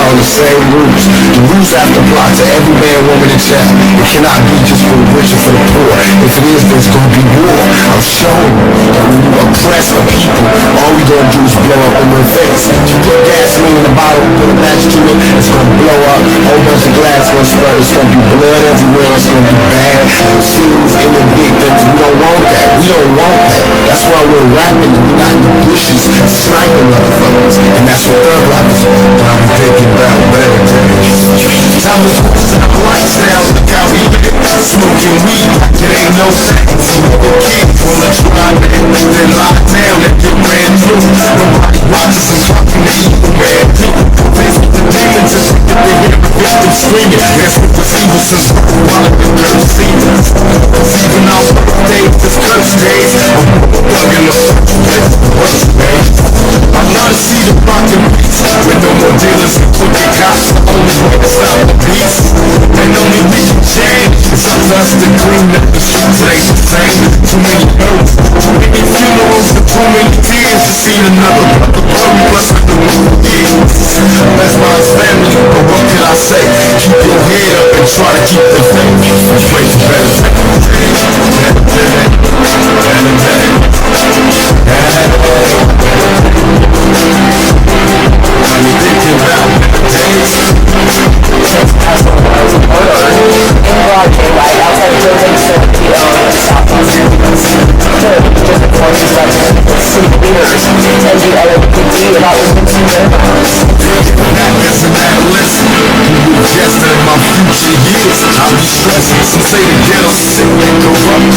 follow the same rules. The rules have to apply to every man, woman, and child. It cannot be just for the rich or for the poor. If it is, there's gonna be war. I'm showing that when you oppress the people, all we gonna do is blow up in their face. You put gasoline in the bottle, put a match to it, it's gonna blow up. A whole bunch of glass gonna spread. It's gonna be blood everywhere. It's gonna be bad. Fools and the victims. We don't want that. We don't want that. That's why we're rapping and we're not in the bushes sniping motherfuckers. And that's what thug life is. I'm thinking about better days. Time is wasting our lifestyle. Look how we live. Smoking weed like it ain't no sense. The kids wanna try that. Then lock down and get ran through. Nobody watches us fucking evil man do. Face with the demons and they hear the victim screaming. That's what the evil since while it been curse seasons. Even our birthdays is curse days. I'm thugging the worst days. I love to see the rockin' beats with no more dealers and crooked cops. Only way to stop the beast. And only we can change. It's up to us to clean up the streets. It ain't the same. Too many hurts, too many funerals, and too many tears to see another brother bury us with the wrong years. That's why it's family, but what can I say? Keep your head up and try to keep the faith. Pray for better I'll be stressing, some say the ghetto sick and corrupt.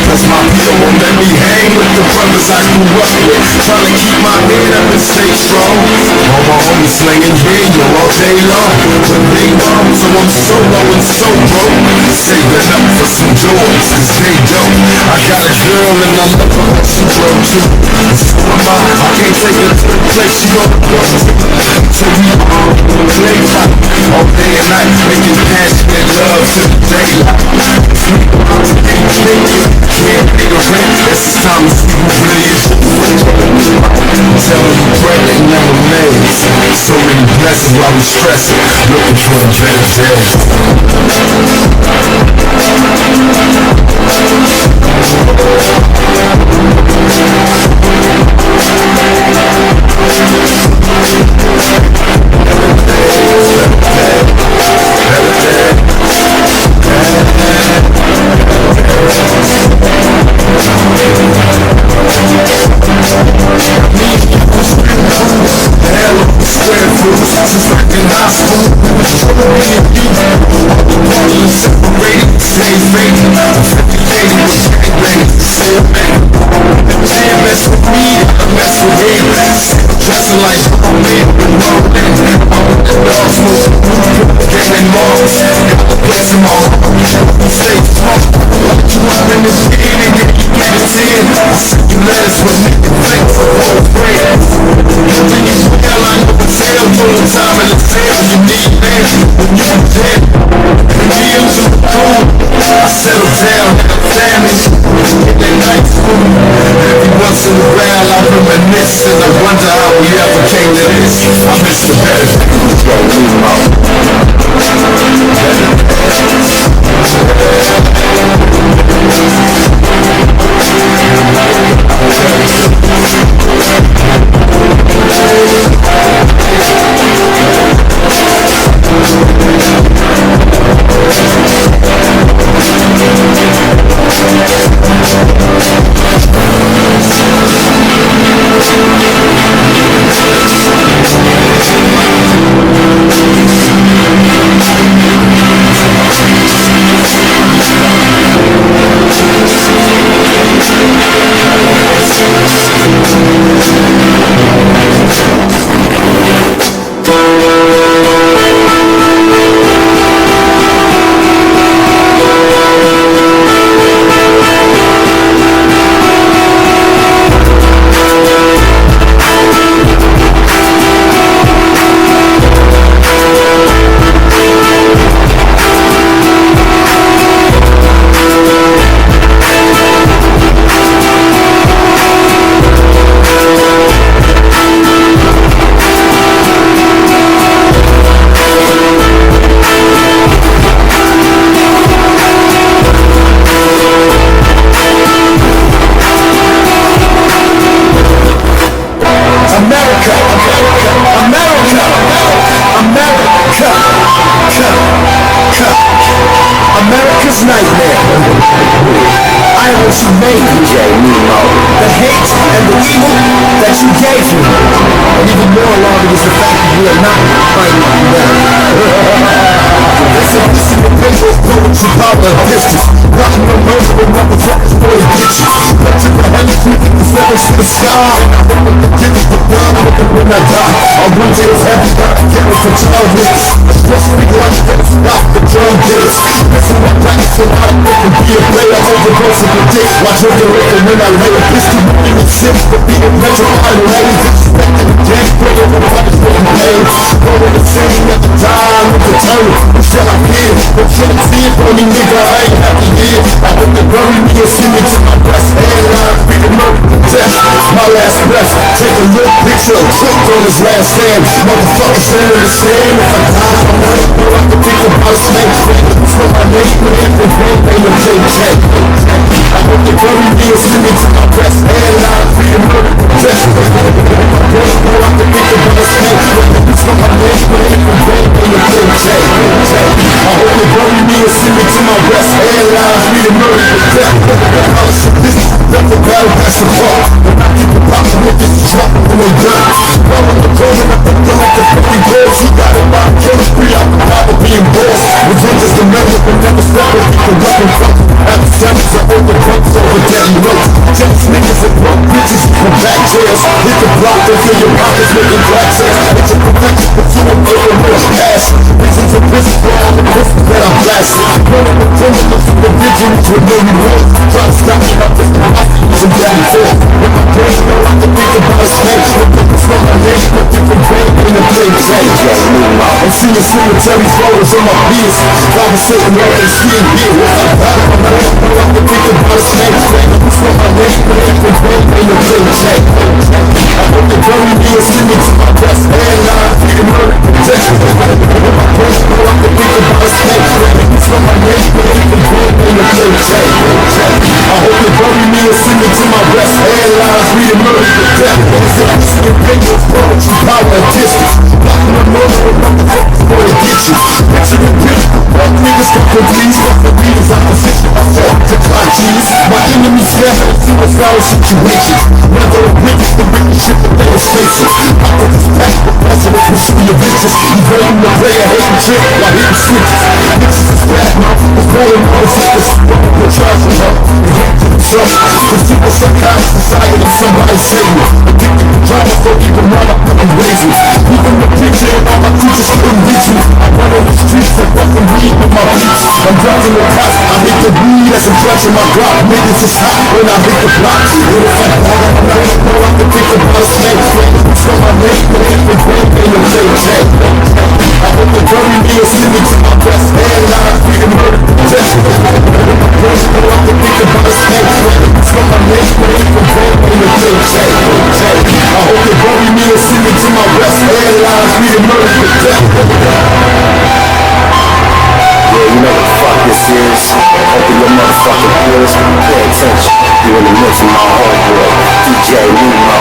Cause my people won't let me hang with the brothers I grew up with. Trying to keep my head up and stay strong. All my homies slinging video all day long. But they wrong, so I'm solo and so broke. Saving up for some joys, cause they don't. I got a girl and I love her, she broke too. I can't take her to the place she gon' go to. So we all play fight all day and night, making passionate love to the daylight. Can't pay the rent, it's time to see who really is. Tell me you pray they never made. So many blessings while we stressing, looking for a better hate and the evil that you gave me. And even more alarming is the fact that we are not fighting together. It's a individual poetry, power and distance. Rocking the road with motherfuckers for the ditches. Touching the heavy feet, the feathers to the sky. And I'm the gift of God, looking when I die. Our one day is heavy, but I can't for childhood. Just speak like that, stop the drum hits. Listen my practice so I can be a player. Overdose of the dick, watch over the record when I lay a pistol. Moving with six, but being petrified and lame. Disrespecting the game, breaking the waters for the pain. Going the same at the time with the turn. Shall I feel? But can't see it for me, nigga, I ain't happy here. I hope they bury me and send me to my breast. Hairline, freedom of death, my last breath. Take a look, picture a trick on his last stand. Motherfuckers saying the same. If I die, I'm not I can think about a snake. So my name, man, the brain ain't a paycheck. I hope they bury me and send me to my breast. Hairline, freedom of death. I can think about a snake. So my name, man, the brain ain't a paycheck. I hope they bury me and send me to my rest. Airlines, me to murder the death. This is the battle, that's the fuck. When I keep the box with this truck when they done. Rolling the gold and I think they're like the fucking girls. He got it by killing free out the power being boss. Revenge is the measure, but never stop it. Keep the weapon fuck. After seconds, I hold the bunks over deadly notes. Jealous niggas and broke bitches from back chairs. Hit the block, they feel your pockets making black sales. It's a perfection, but you won't get a real cash. Reason to prison for all the pistols that I'm blasting. Running the criminals from the vigilance with no reward. Try to stop me up this some daddy forth. With my brain, no, I can think about a snake. It's not my name, but different brain in a plain tank. I'm seeing cemetery photos on my beers. Conversating all they see and hear. If I die, I'm not no, I can think about a snake. It's not my name, but different brain in a plain tank. I hope they bury me and send me to my best. Airline, freedom, murder, protection. With my brain, no, I can think about a snake. It's not my name, but different brain in a plain tank. I hope they bury me and send me to my rest. Airlines, freedom, murder, protection. It's an individual poetry, power and distance. Rocking the road with motherfuckers for the ditches. Picture the bitch, fuck niggas got the please. Fuck the beaters, I position myself to conscience. My enemies scared of suicidal situations. Never a witness the wicked shit that they was facing. I was this pack of presidents who see your bitches. Evading the player, hating shit while hitting switches. Bitches is bad, motherfuckers calling motherfuckers. We're charging up, they hate to the trust. Cause people sometimes decide that somebody's savior. Addicted to drama, so even now I'm fucking raisins. Even the picture and all my creatures couldn't reach me. I run on the streets and fucking weed with my beats. I'm driving the cops, I hit the weed as I'm flashing my Glock. Niggas is hot when I hit the block. And if I die, I'm not know I can think about a snake. It's not my name, but it's the brain in the paycheck. I hope they bury me and send me to my best. Airline, freedom, murder, protection. With my brain, know I can think about a snake. It's not my name, but it's the brain in the paycheck. I hope they bury me and send me to my best. Airline, freedom, murder, protection. Yeah, you know what the fuck this is. Open your motherfucking ears, pay attention. You in the midst of my homeboy, DJ Nemo.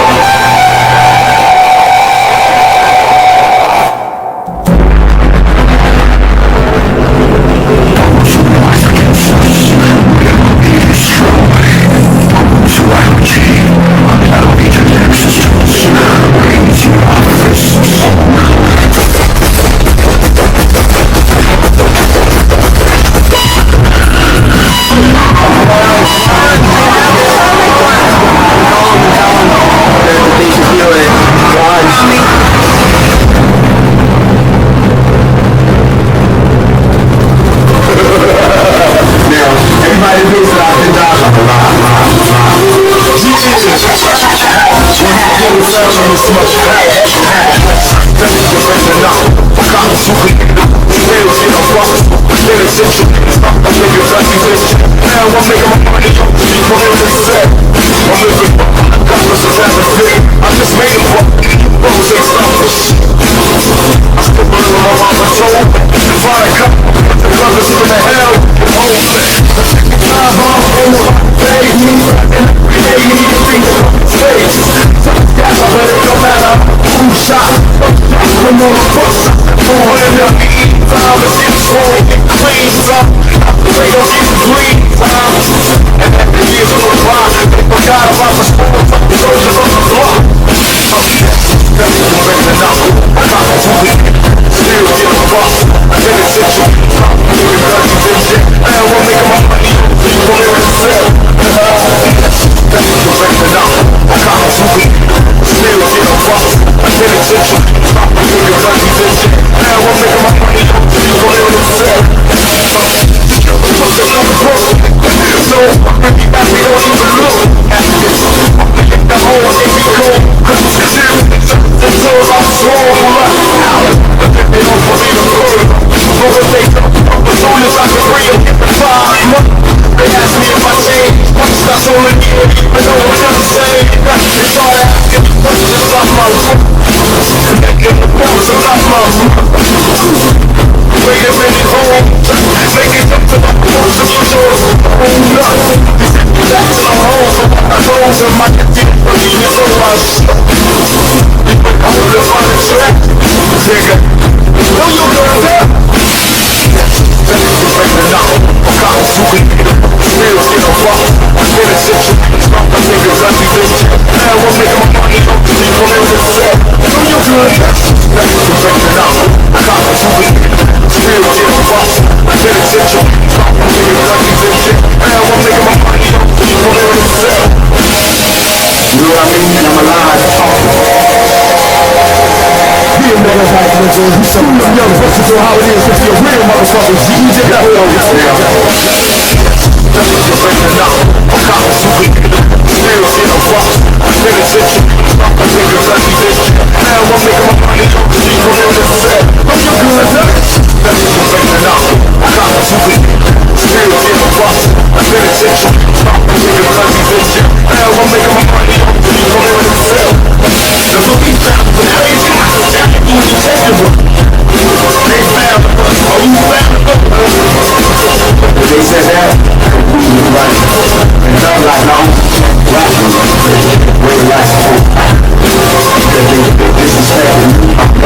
going get clean, son. They don't get green, and after years go by, they forgot about the sports of the soldiers on the block. That's the reason now. I got to do it. Still get a boss. Then it's it. I won't make my money. You gon' hear it sell. That's the reason now. I got to do it. Still get a boss. Then it's it. I won't make my money. You gon' hear it sell. So really happy don't even look at this. The whole thing be cool. They told I'm strong out. They don't believe the word. But they don't. As soon as I can bring them, get the time. They ask me if I change. That's all it is. I know what I'm saying. They start asking questions about my life. Connecting the bones about my life. Wait a minute, home. Make it up to my bones of your doors. Back to my home. I told them I could get for you. So I I'm gonna find a track. Nigga, know you gonna tell. That's the reason now. I got to do it. Still get a rock. Get a situation. My niggas let me bitch. Now I won't make my money. You gon' hear it sell. Know you good. That's the reason now. I got to do it. Still get a rock. Get a situation. My niggas let me bitch. Now I won't make my money. You gon' hear it sell. You know what I mean? I'm alive. Real niggas like niggas. You some young versus on how it is if you're a real motherfucker. G, you did that. That's what you're bringing out. I'm copping too weak. Still get a rock. Get a situation. My niggas let me bitch. Now I'm making my money. You gon' hear it sell. Know you good. That's what you're bringing out. I'm copping too weak. Still get a rock. Get a situation. My niggas let me bitch. Now I'm making my money. You gon' hear it sell. That's what we found. Crazy. They said that we right, and I'm like, no, rapping, way last fool. They disrespecting me.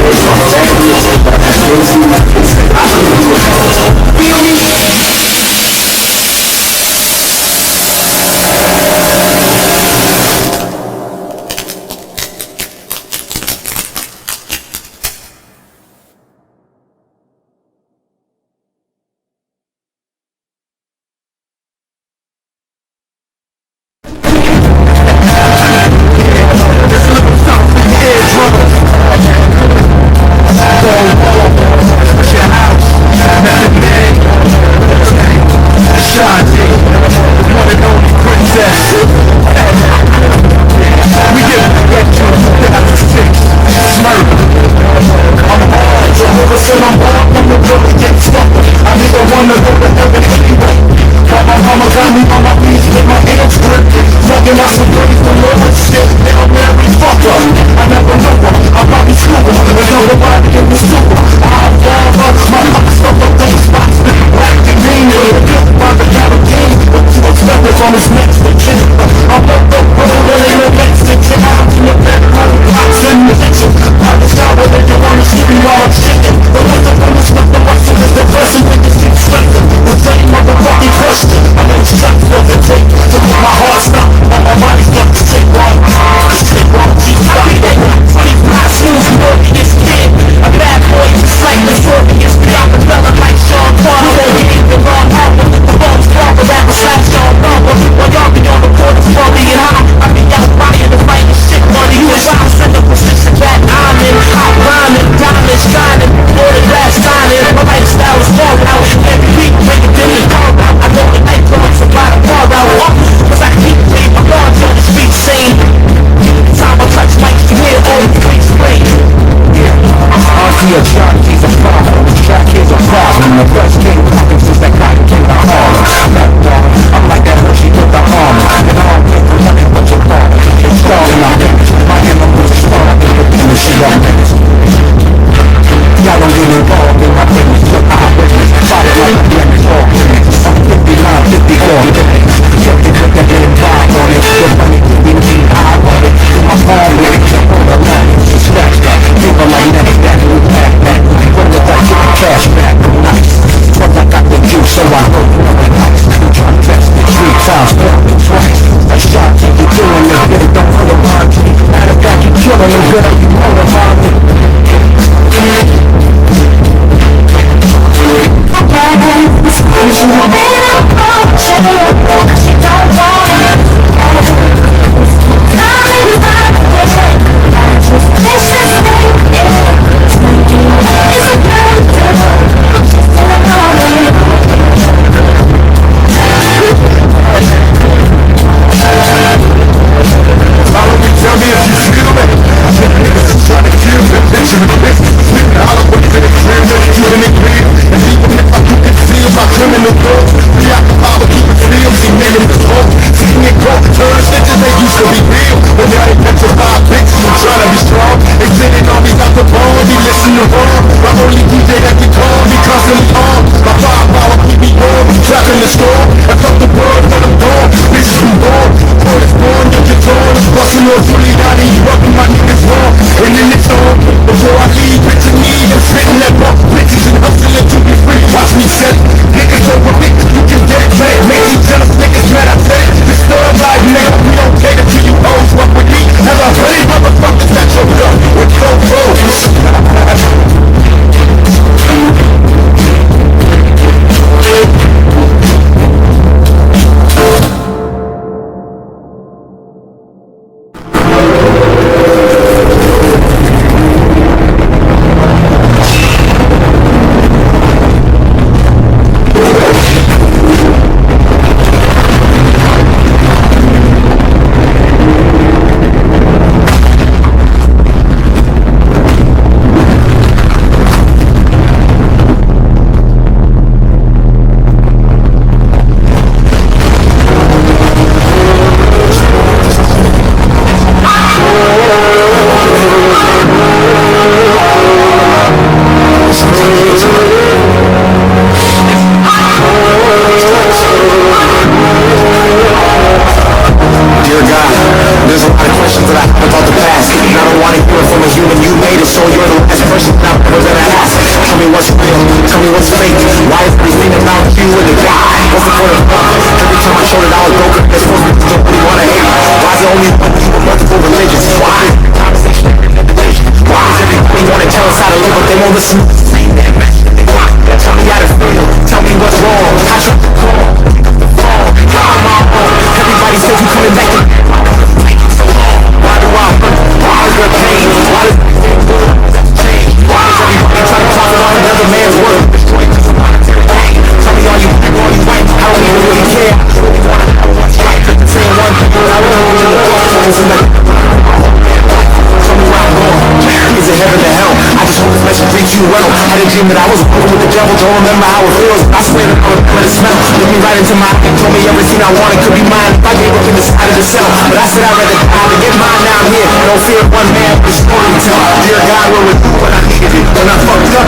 That I was working with the devil, don't remember how it feels. I swear that I would let it smell. Look me right into my eye, told me everything I wanted could be mine if I gave up in the side of the cell. But I said I'd rather die than get mine now I'm here. No fear of one man, but story to tell. Dear God, where was you when I needed it? When I fucked up,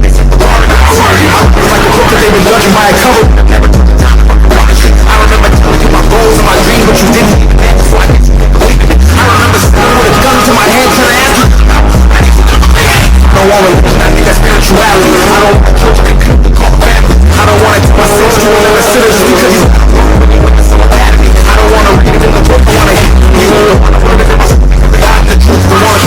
it's like a book that they were judging by a cover. I remember telling you my goals and my dreams, but you didn't even ask. I remember standing with a gun to my head trying to ask you. I don't want religion, I think that's spirituality. I don't want church, I don't want to take myself to another sinner just because he's I don't want to read it in the book, I want to hear you. I want to learn it in my God, the truth, the one,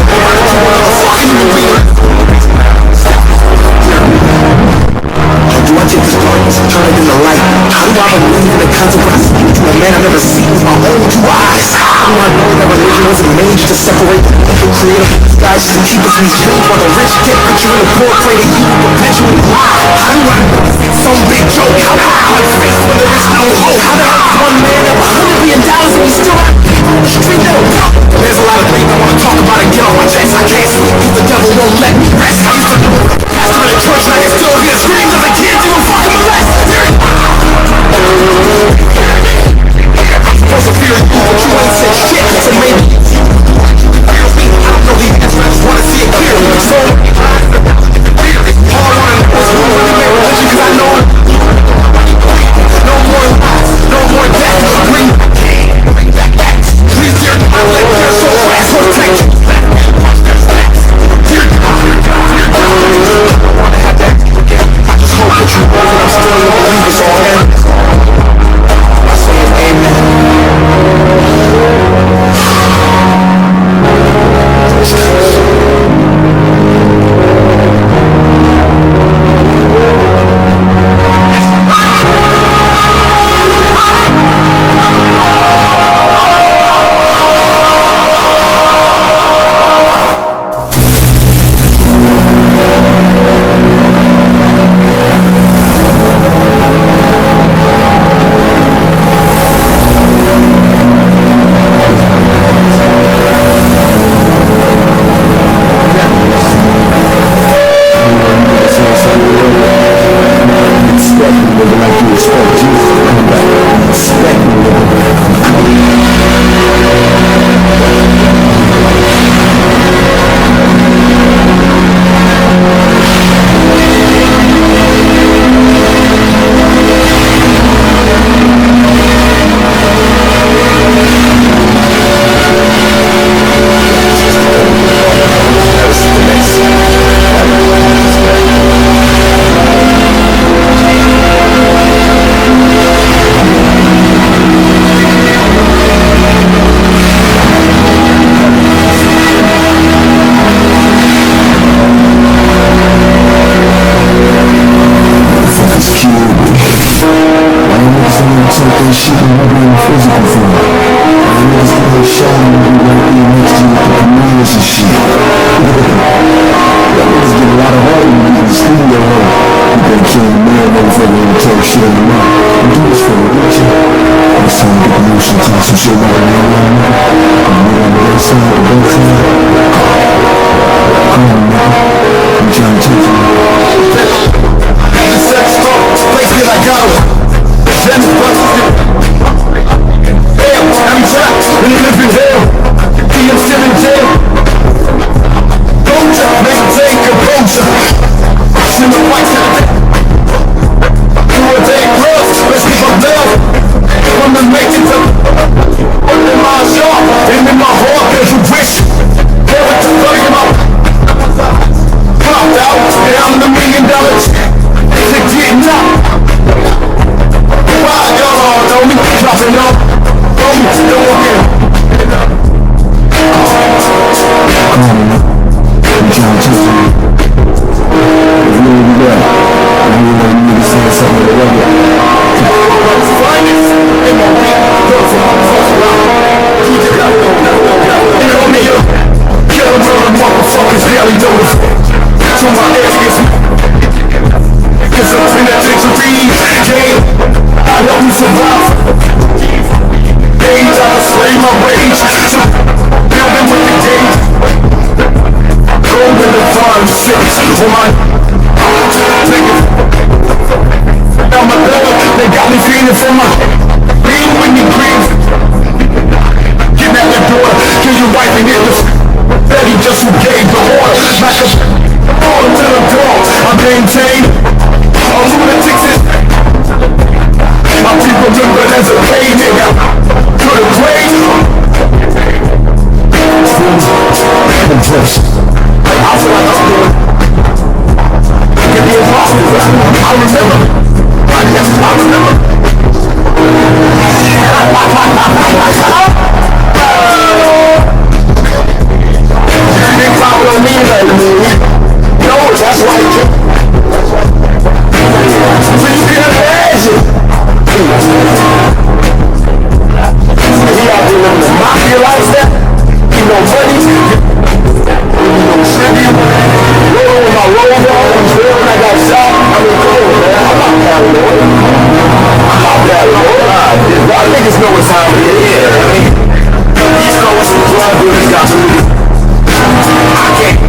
how do I take this darkness and turn it into light? How do I believe in the consequences to a man I've never seen with my own two eyes? How do I know that religion wasn't made just to separate the creative guys just to keep us in these dreams while the rich get picture in the poor pray to you perpetually lie? How do I know it's some big joke? How do I have faith when there is no hope? How the hell is one man have $100 billion and we still have the street that will come? There's a lot of things I want to talk about and get off my chest. I can't sleep because the devil won't let me rest. I used to know pastor in the church and I can still hear screams of the kids even fucking molest. I'm supposed to fear you, but you ain't said shit, so maybe I don't know the answer, I just want to see it clearly. So all I want to know is who really made religion, cause I know no more lies, no more death, bring back. Please, dear God, let your soul rest, protect you. Dear for my now my love, they got me feeling for my being when you green. Get at the door, till you wipe and hit the Betty just who gave the order. Like a order to the door, I maintain all lunatics is my people remember as a pain nigga to the grave. I feel like I'm doing give me a positive. I remember. I remember. Big power don't mean nothing to me. No, that's why you can imagine. He out there living the mafia lifestyle. He no money. He no tribute. Rolling with my roll ball. I got shot. I mean, come on, man. I'm not paranoid. I'm not paranoid. Y'all niggas know what time it is. These know some drug dealers got some niggas. I can't.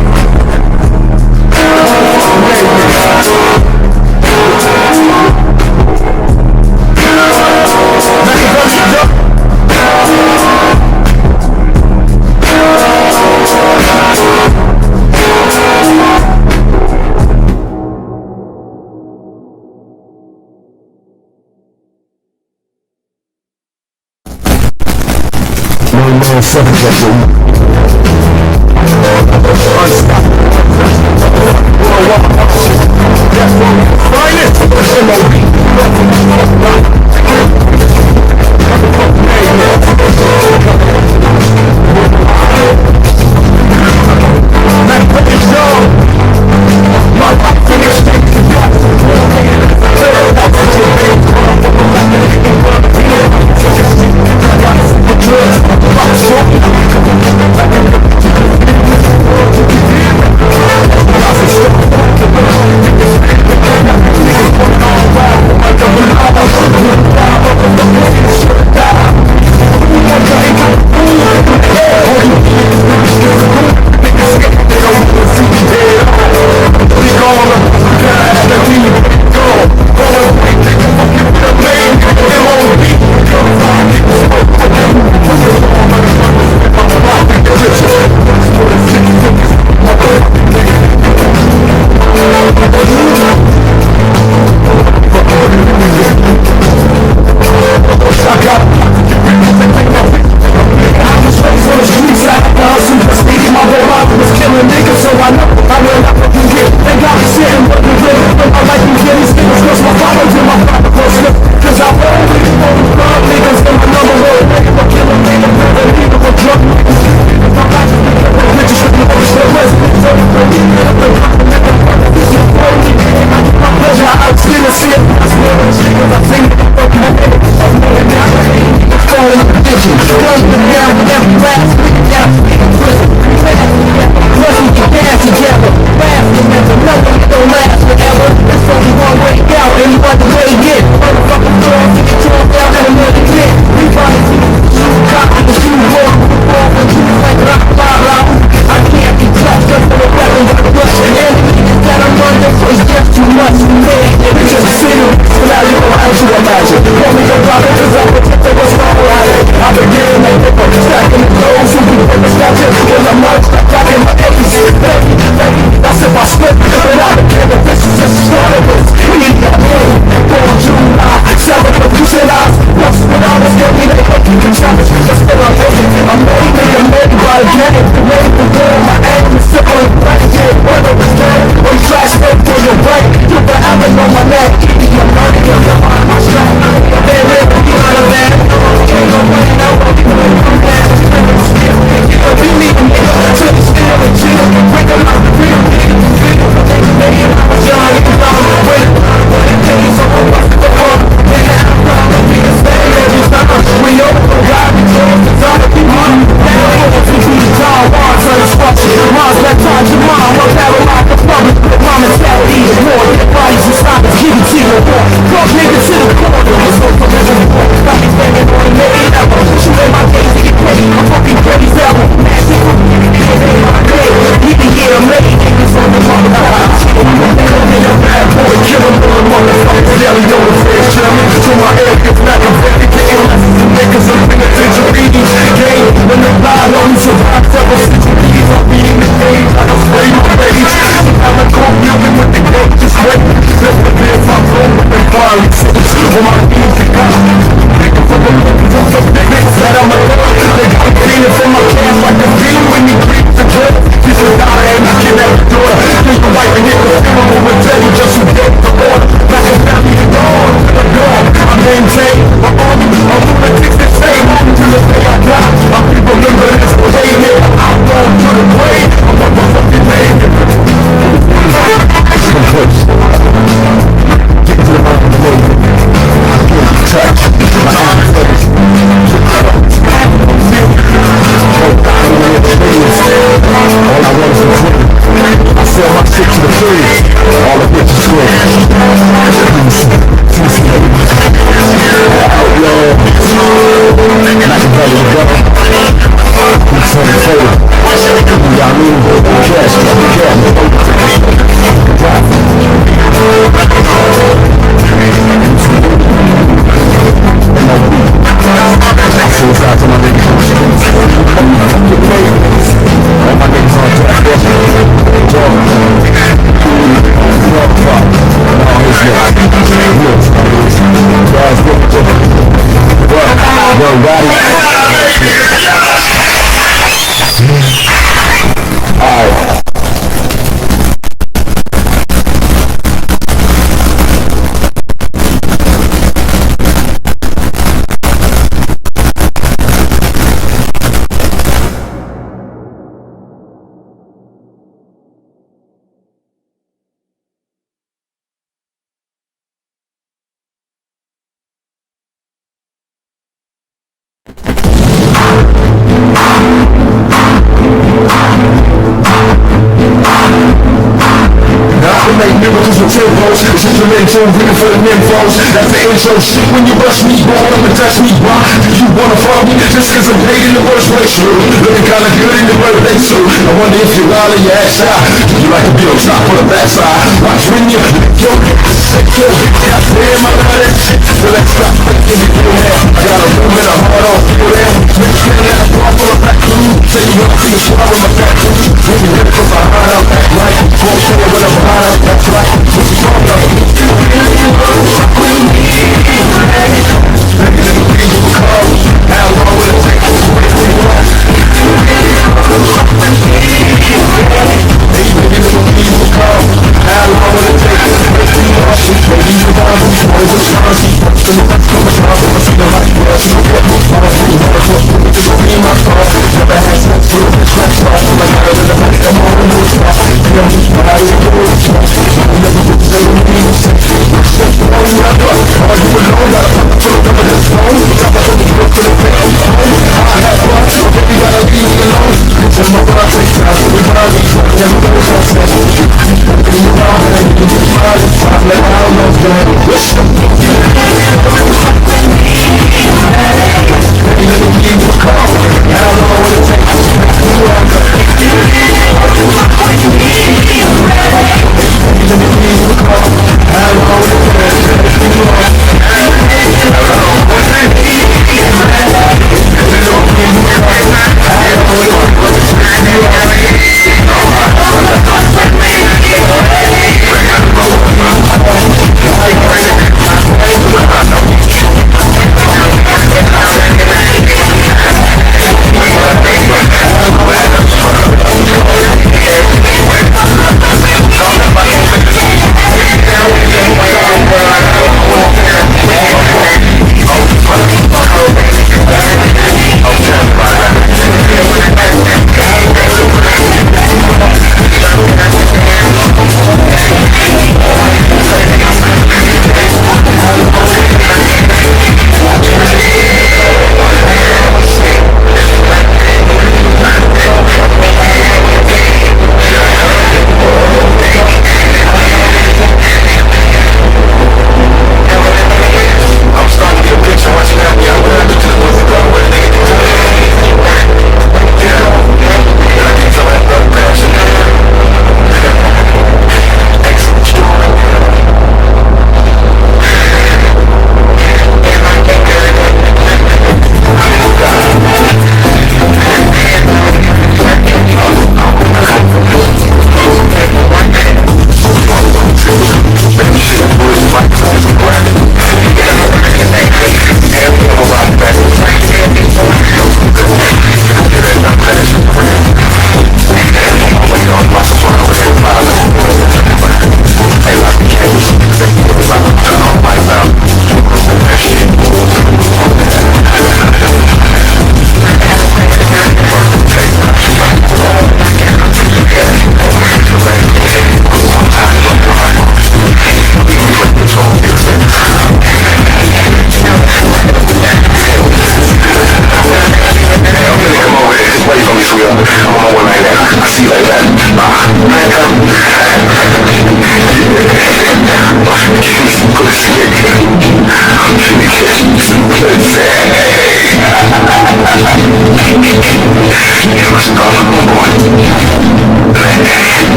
can make miracles with tempos. It's just an intro, reading for the nymphos. That's the intro shit. When you rush me, bro, I'ma touch me, bro. Do you wanna follow me? Just cause I'm paid in the worst ratio. Looking kinda good in the birthday suit. I wonder if you're all in your ass out. Do you like to be on top or the backside? Watch when you lick your hips, shake your hips. Damn, I love that shit. So let's stop thinking you feel that. Got a room and a heart on feel that. Make sure that I'm off on the back room. Say you wanna see a swallow my back room. When you hit it from behind, I'm back right. Go forward when I'm behind, I'm that's right. What you talking about?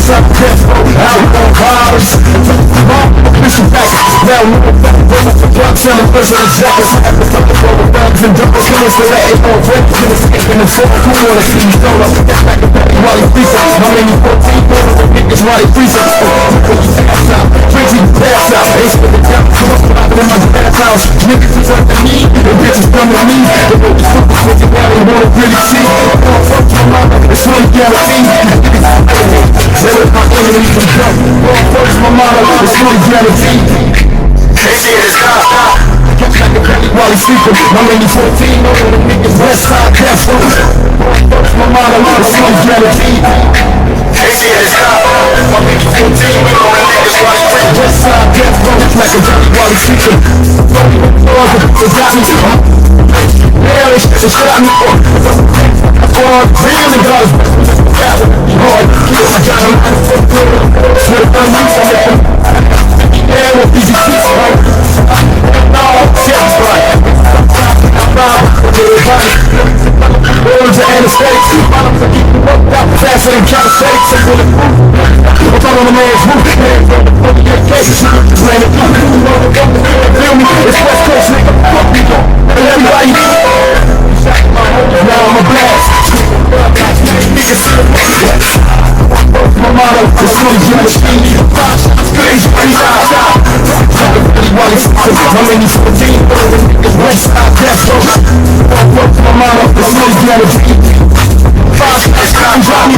Westside death row, out on cars. Official back, now we're back. The block selling first of the jackets. After fucking roll with thugs and double killers, so that ain't all break. In the skip in the fall, who wanna see me solo? That's back to back while he freezes. How many 14 people niggas while he freezes? Pass out, drinks he pass out. Ace with the devil, come up in my dad's house. Niggas is up to me, and bitches come to me. They know the super quick and now they wanna really see. Fuck your mama, it's really guaranteed. They let my enemies from jump. First my mama, it's really guaranteed. They see it as God. Kept like a belly while he's sleeping. My lady 14, all of the niggas Westside death row. First my mama, it's really guaranteed. They see it as God. My lady 14, all of the niggas while he's sleeping. Westside death row, like a belly while he's sleeping. They got me. Yeah, they shot me. Really got us. Hard, I got him. Swear to God, yeah, what easy keep right. No, yeah, right. Words are anesthetics. Bottoms are keeping worked out faster than calisthenics. I'm really I'm on the man's roof. Fuck your case. Slam it through. Feel me? It's West Coast, nigga. Fuck me, though. Everybody. Now I'm a blast. My motto is really good as me. Crazy, while he's how many 14 niggas Westside death row. My motto is really good as me. Five niggas can't drop me.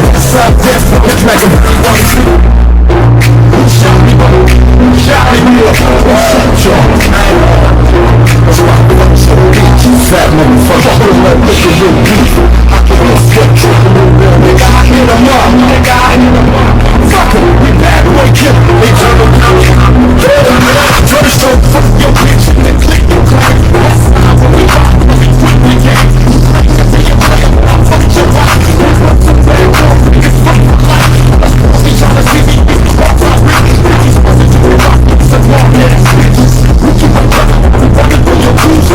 Westside death row. It's like a shot me, shot me, fat motherfucker, like nigga real beef. I can't skip you. Nigga, I hit him up. Nigga, I hit him up. Fuck him, we bad boy killer. They turn him down. First don't fuck your bitch and then click your clap. That's how we rock. We can't. I'm fucking your rock. Niggas fuck my life. They tryna see me. Fuck my rock. Niggas wasn't doing rock. It's a long ass bitches. We keep my brother. We fucking through your cruise.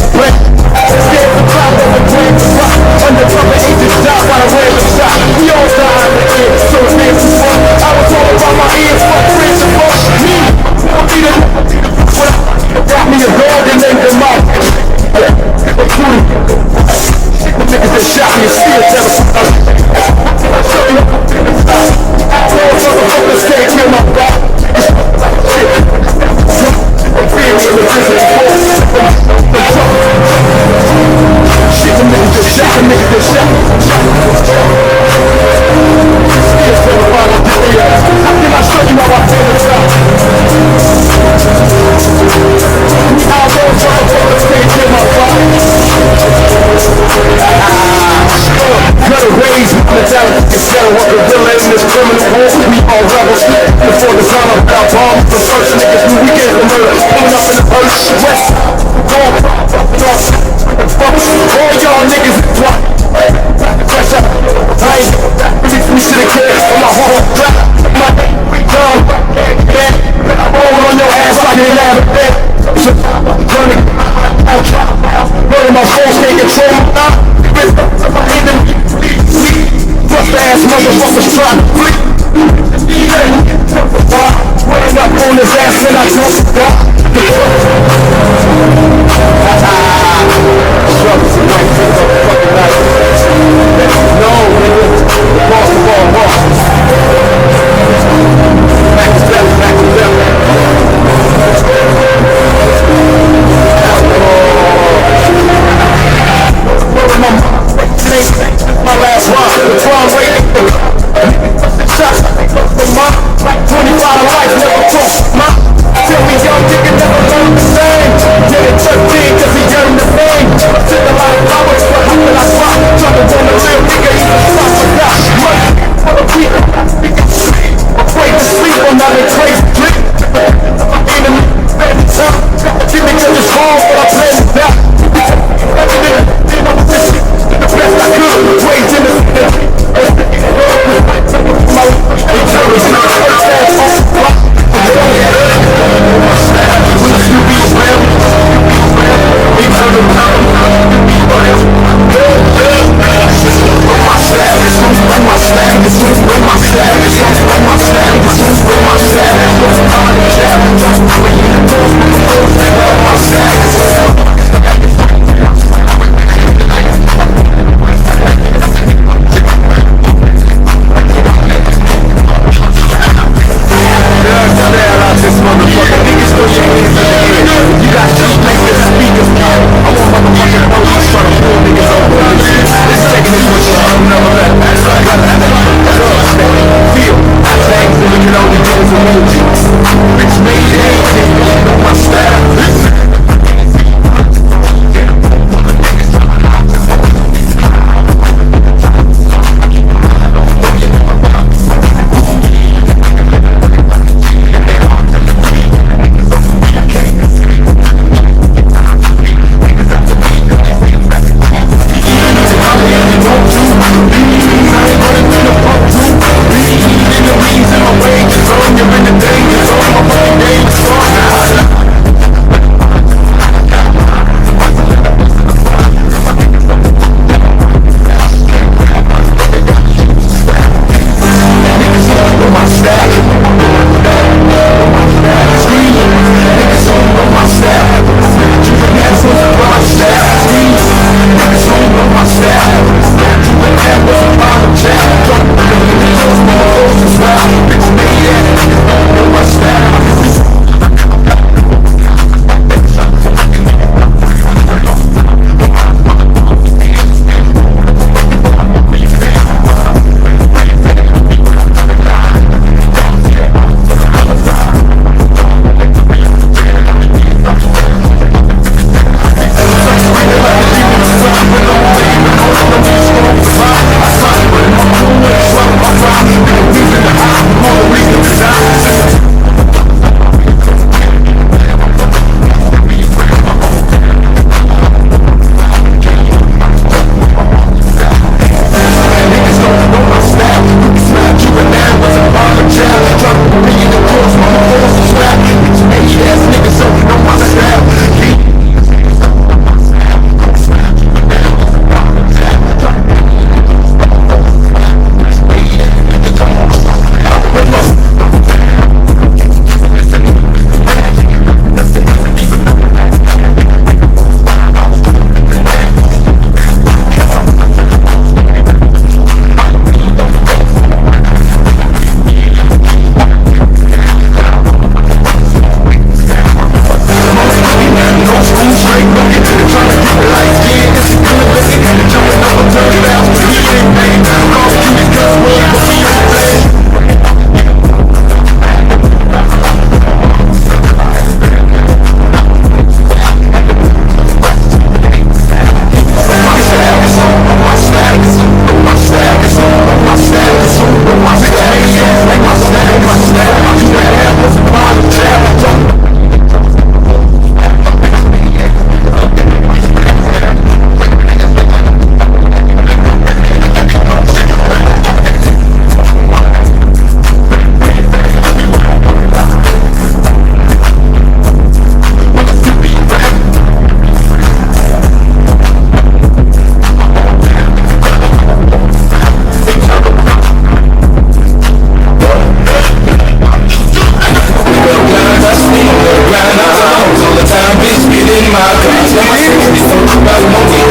Scared to cry when the brain rock. Undercover agents die by the random shot. We all die in the end, so it's named to fuck. I was all about my ears, fuck friends and fuck me. Got me a dog and named him out. PITURI. The niggas that shot me and still never stop. Motherfuckers can't kill my back. Fear me in the prison.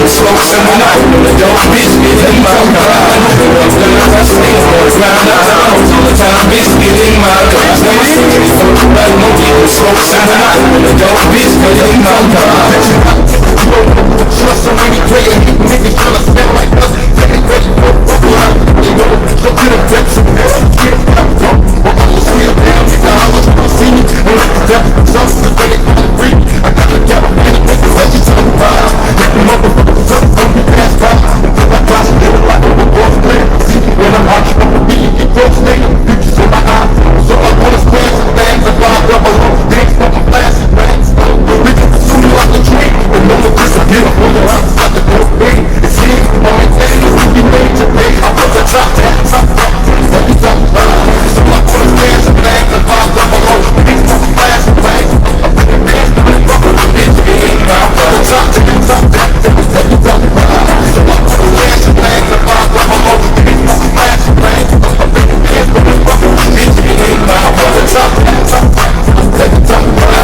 Smoke someone out, don't bitch, get in my car. I stay for the ground, all the time, bitch, get in my car. Smoke someone out, don't bitch, get in my car. Trust so many great niggas tryna smell like us. They ready for a you know, so get a breath, so get it up, I'm gonna steal down, nigga, I was gonna see you. And let the devil jump, so they gonna breathe. I got the devil in the niggas, let you talk about. Let the motherfuckers up, don't be passed by. Until I cross it, like a boss player. See me when I'm watching on the beat, get close, nigga. Pictures in my eyes, so I wanna stand some things and buy double on. Dance for my flashes, man. We can pursue you like a dream, but no one disappear. Hold your eyes, like the dope thing. It's here, I'm maintaining the we made today. I put the top down, top down. Let me talk about it. So I wanna stand some things and buy double on. Dance for my flashes, man. I'm putting dance to the rubber, bitch, get in my top down, top down. Let me talk about it. So I wanna stand some things and buy double on. Dance for my flashes, man. I'm putting dance to the rubber, bitch, get in my top down, top down. Let me talk about it.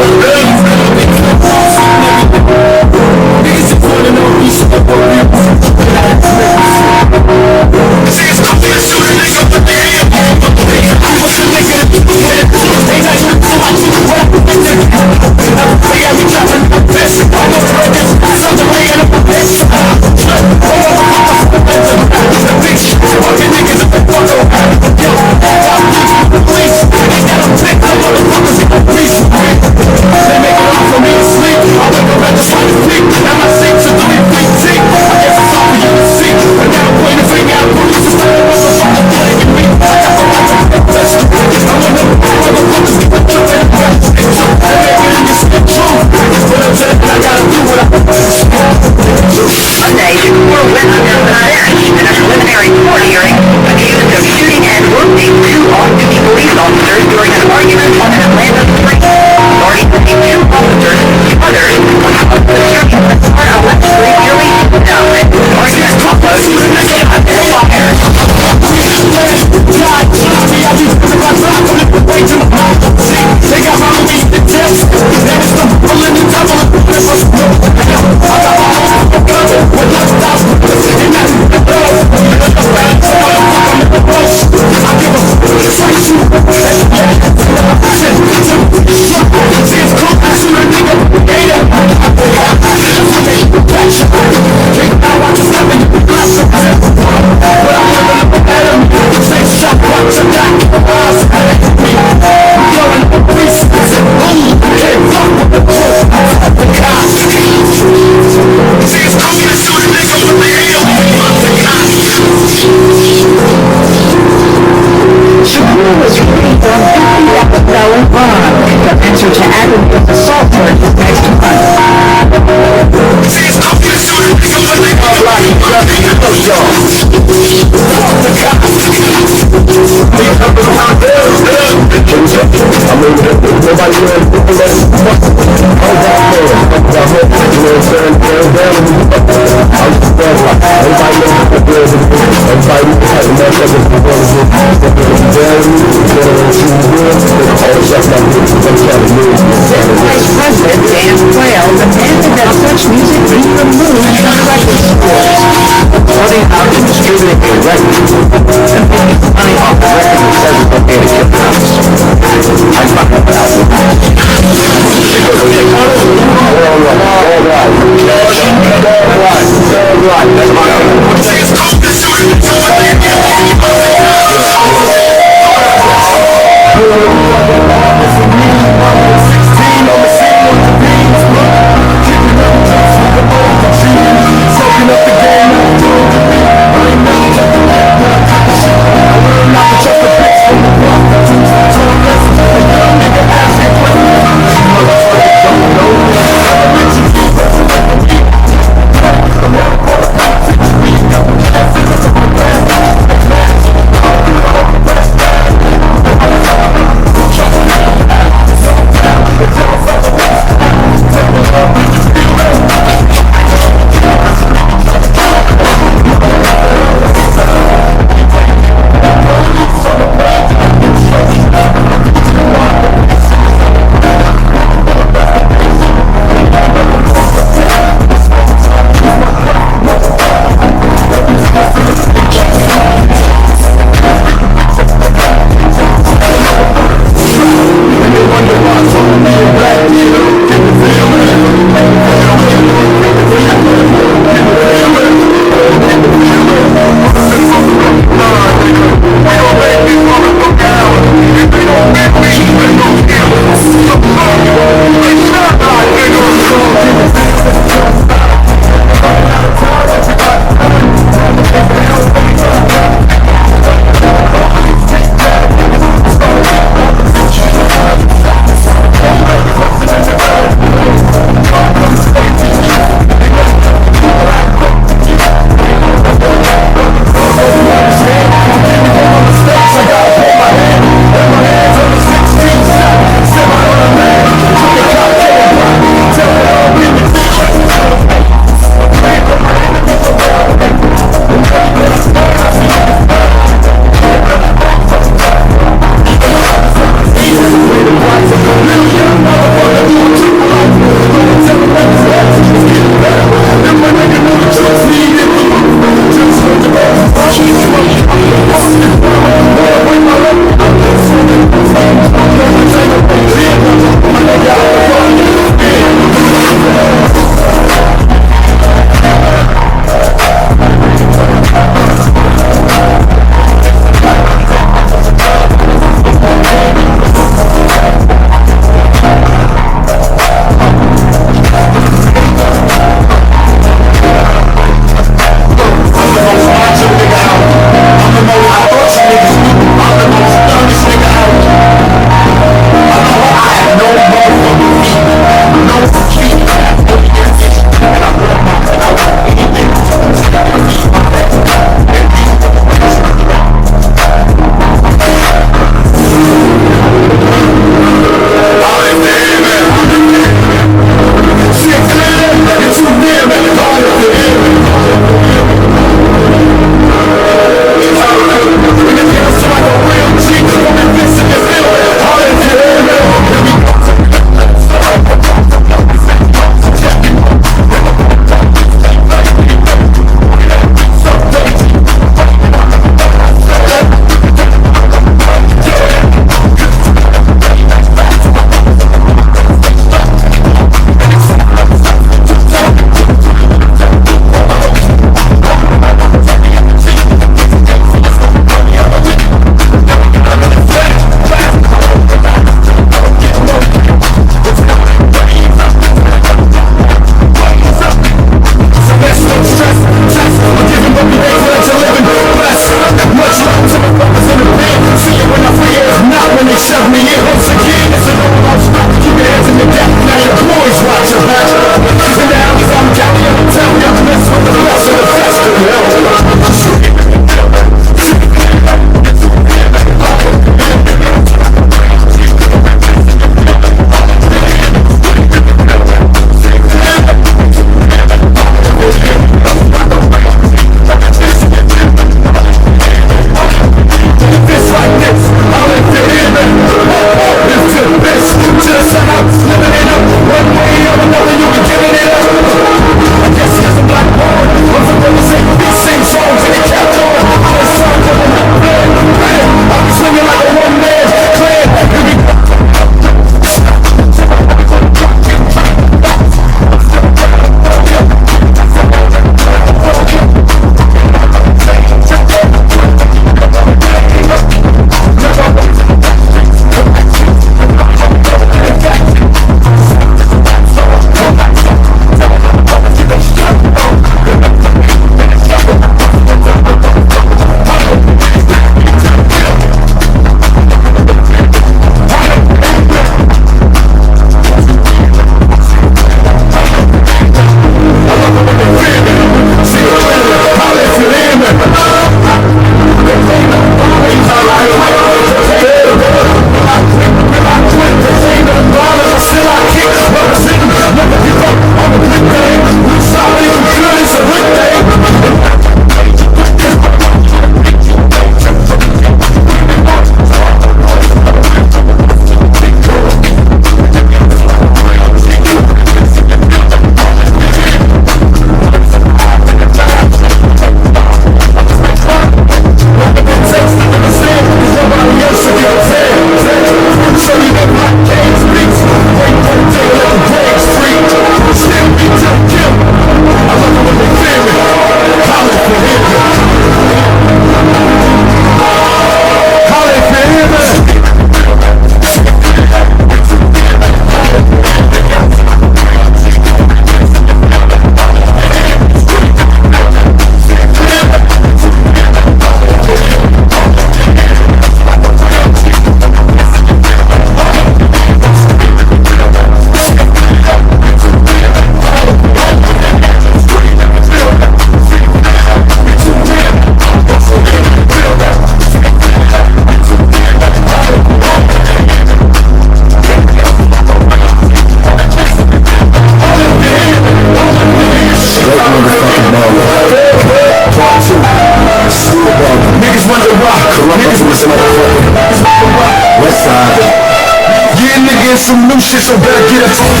saying some new shit, so better get it from the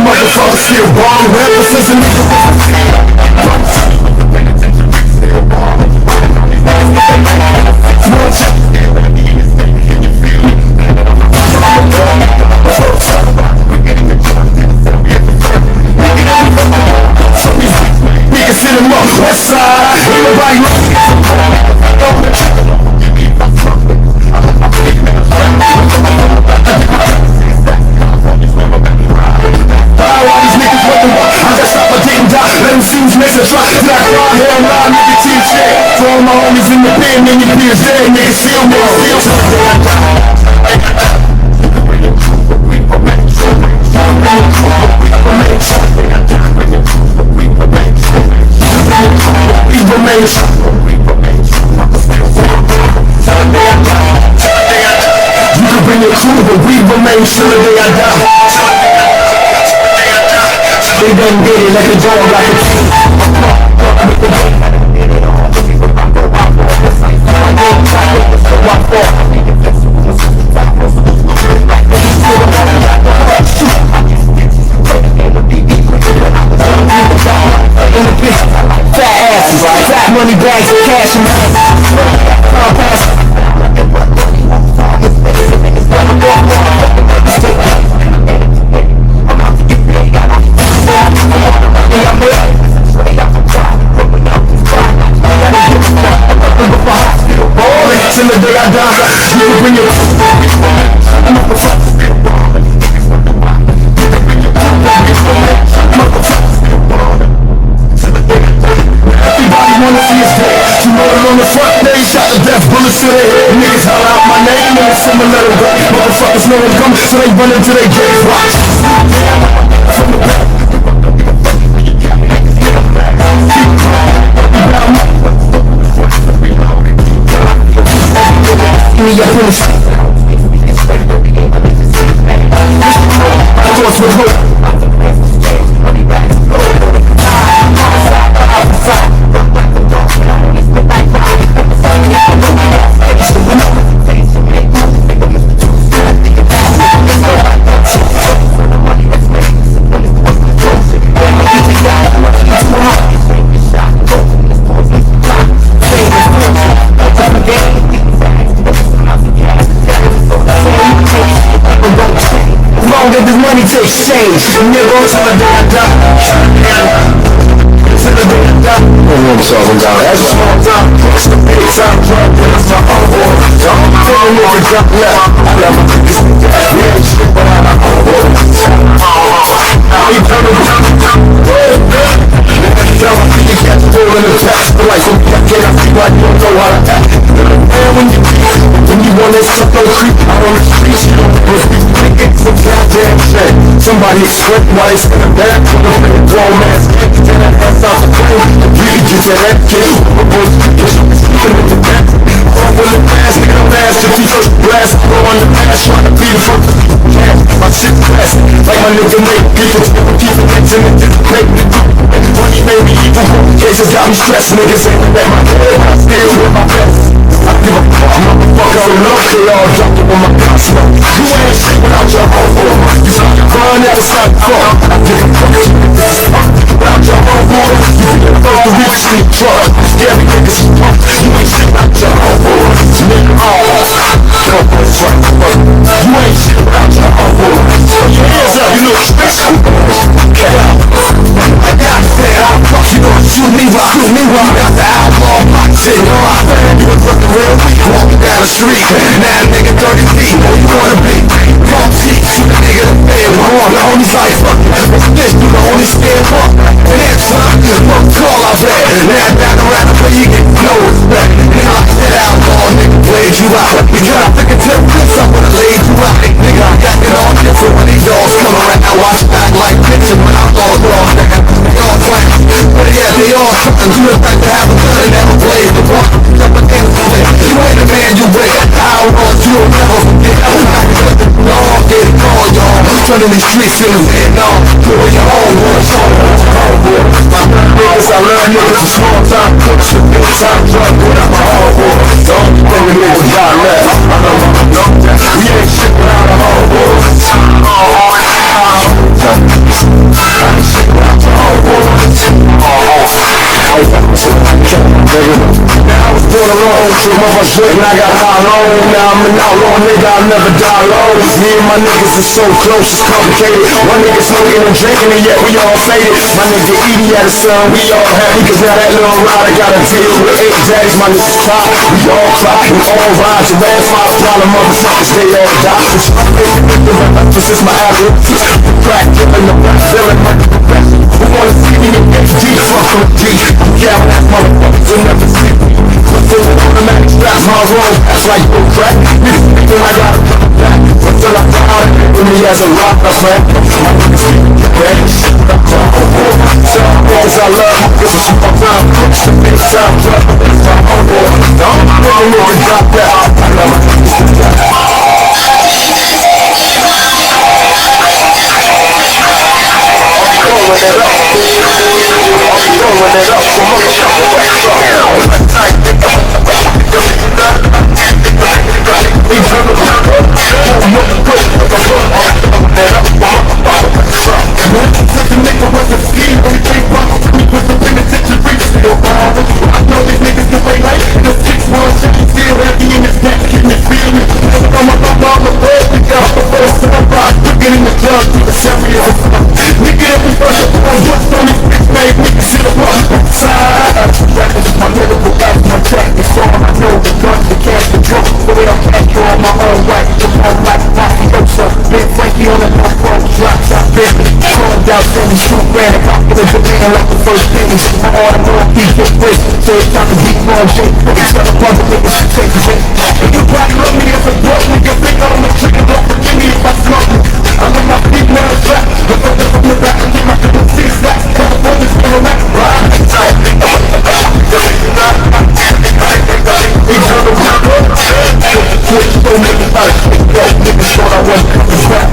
motherfuckers still bomb rappers and we can sit him up west side, everybody niggas try to knock around here and lie, nigga, team shit. For all my homies in the pen, then your peers dead, niggas feel me, feel me. We remain. You can bring your crew, but we remain till the day I die. They done did it like a dog, like a fat asses, fat money bags of cash and till the day I die, you can bring your everybody wanna see us dead. You know it on the front page, shot the death bullets to their head. Niggas holler out my name and it's similar to rap. Motherfuckers know it come, so they run into their gates. Watch. Give me your push. I thought with hope. Get this money to exchange. Nigga, till the day I die. Till the day I die. I don't know what I'm talking about. That's a small time. It's the big time drug. It's my own boy. I'm feeling more drunk left. I love my niggas. Yeah, shit, but I'm my own boy. I'm you catch the in the past, but like some can't I feel like you don't know how to act. Man, when you want that stuff on the street, out on the streets, you don't know if you some goddamn shit. Somebody sweat while they spinning back. Grown man's head, get that ass out the frame. You can get to that kid. We're both sleeping in the back. I'm with the ass, nigga, don't ask if you first blast. Go on the ass, trying to be the first. My shit fast, like my nigga make people keep it intimidated. Money made me evil. Cases got me stressed, niggas ain't let my head. I still with my best. I give a fuck, motherfucker, I love they all dropped it on my gospel. You ain't shit without your home. You start to run at the side fuck. I give a fuck, without your home. You be the first to reach in the truck. Scary niggas is punk. You ain't shit without your home. Nigga, you ain't shit without your home. Put your hands up, you little bitch. I got that, I'll fuck you gon' shoot me while I got the outlaw box in your eye. You was looking real weak, walking down the street. Now nigga 30 feet, where you wanna be? Long teeth, shoot a nigga the bed. We're on the only life, fuck this, you the only stand up. And that time, fuck call I bet. Now down around the way you get no respect. And I said outlaw, nigga played you out. Because I took it to the place, I would've laid you out. Nigga, I got it all different when these dogs come around. I watch back like bitches when I thought dog nigga. They all clowns, but yeah, they all something. You expect to have a gun and never play the part. You ain't a man, you wait. I don't want you, never forget. Turning these streets in the Vietnam. Pour your own water. My niggas, I love niggas for small time. Push the big time drug without my hard war. The only thing the niggas got left, I know that we ain't shit without a hard war. Now I was born alone, took my first drink and I got high alone. Now I'm an outlaw nigga, I'll never die alone. Me and my niggas are so close, it's complicated. One nigga smoking and drinking and yet we all faded. My nigga Edie had a son, we all happy. Cause now that little rider gotta deal with 8 daddies. My niggas cry, we all cry, we all ride. So that's my problem, motherfuckers, they all die. This is my album, crack killing the rap, feeling like the best. Who wanna see me in HD, fuck with G. Yeah, that's motherfuckers, you'll never see me. Automatic straps, my roll, that's like no crack. Niggas I gotta come back. Until I die, with me as a rocker, man. My niggas get ready, shit, that's all I want. Cause I love, this is my time. It's the big time, drug, it's my own war. Don't niggas drop that, I love my niggas to die. Like the first thing, my automatic beat get rich. So it's time to beat wrong shit. It's got a bunch of niggas take the shit. And you probably love me as a broke nigga. Think I'm a chicken, don't forgive me if I smoke me. I love my feet now it's back. The focus from the back and keep my feet six stacks. Cause the focus from the back, right? Switch, don't make it out of shit. Yo, niggas thought I wasn't coming back.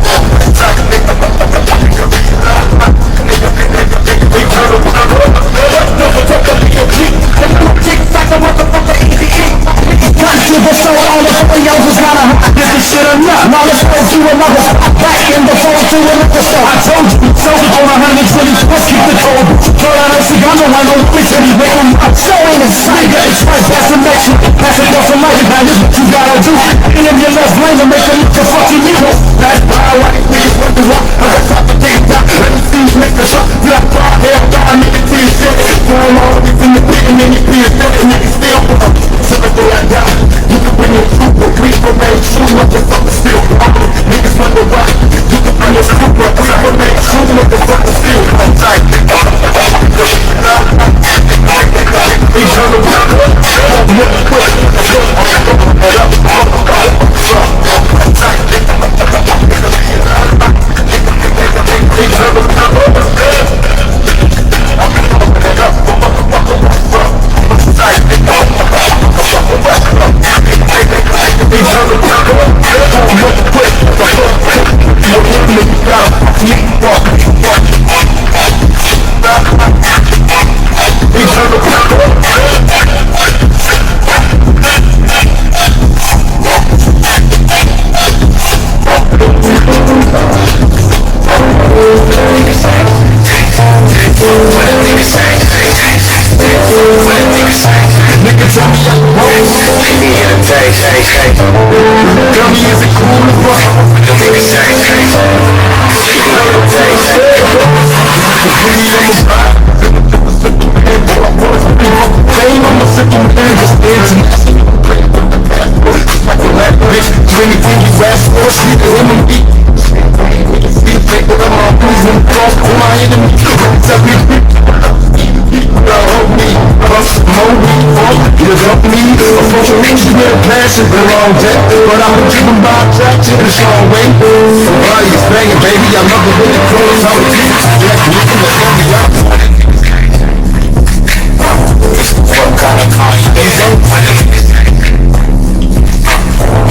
Now let's go to another back in the phone to another show. I told you, so on 120 plus keep the code. Koala, Sigano, I know which and make them up. So ain't it sight, it's right, that's the next one. Pass it off to life, now this what you gotta do. And if your left lane to make them look a fucking hero. That's why I like niggas what they want. I got time to take that. Let me see you make the shot. Black bar, hell, die, nigga, till you shit. Going all the way from the pit and then you feel dead. And niggas still up. So if they like that, you can bring your troop, but we for me, shoot, motherfucker still. Niggas wonder why you can bring your troop, but we for me, shoot, motherfucker still. I'm tight. But I'm gonna keep them by track to the strong way. Body's banging, baby, I'm up with the clothes. I'm a kid, yeah, you can let me out. What kind of car you get?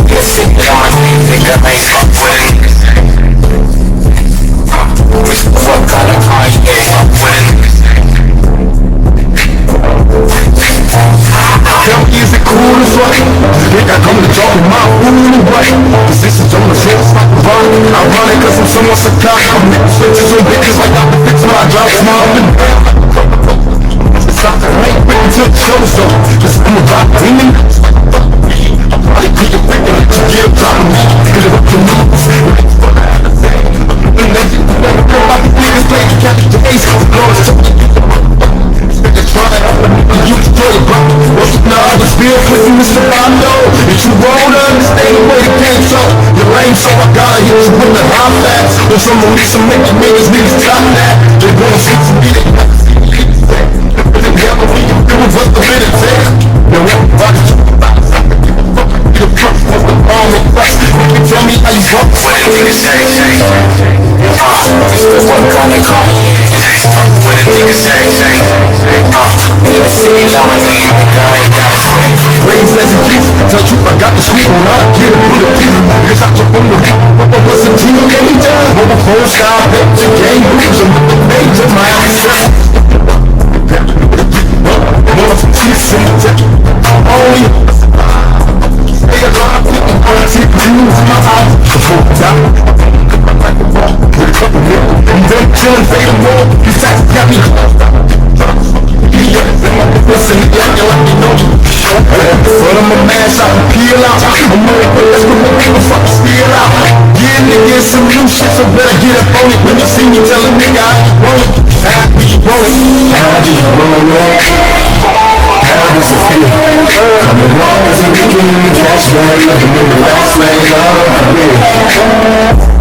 Get sick on my feet, think I ain't fuck with it. right. Positions on the floor, like a rock. Ironic cause I'm somewhat succumbed. I'm making switches on bitches like I'm the fix when I drop smiling. It's like I ain't written till the show's over. Cause I'm a rock demon. I'm probably creeping thinking that you get a problem with me. Cause if I can lose, and then you never feel like the niggas play to catch the ace. Lord's talking. You destroy the block. What's the other spirit with you, Mr. Rondo? If you won't understand the way the game's so you're lame, so I gotta hit you with the high facts. Or some of these make you niggas top that. They wanna see to me, they never see me. They never see you doing what the minute says. They won't rock you. The first was the wrong request. You tell me how you fuck. What a nigga say. It's the one kind of call. What a nigga say. Raised as a kid, tell you I got the sweet on, I get it with a piece. Because I took on the beat, I was a teenager. Mobile phone style, picture game, moves, and with the major, my ancestors. More from teeth in the tech. Only stay alive, thinking on TPUs in my eyes. Before the top, like a rock, with a couple here. And then chillin', fade them all, these sacks got me. Listen, yeah, you let me know you show up. But I'm a man, so I can peel out. I'm only put this with my people, fuck steal out. Yeah, nigga, it's some new shit, so better get up on it. When you see me, tell a nigga I roll it. How do you roll it? How do you roll it? How does it feel? Come along as a nigga in the cash bag, looking in the last lane of the career.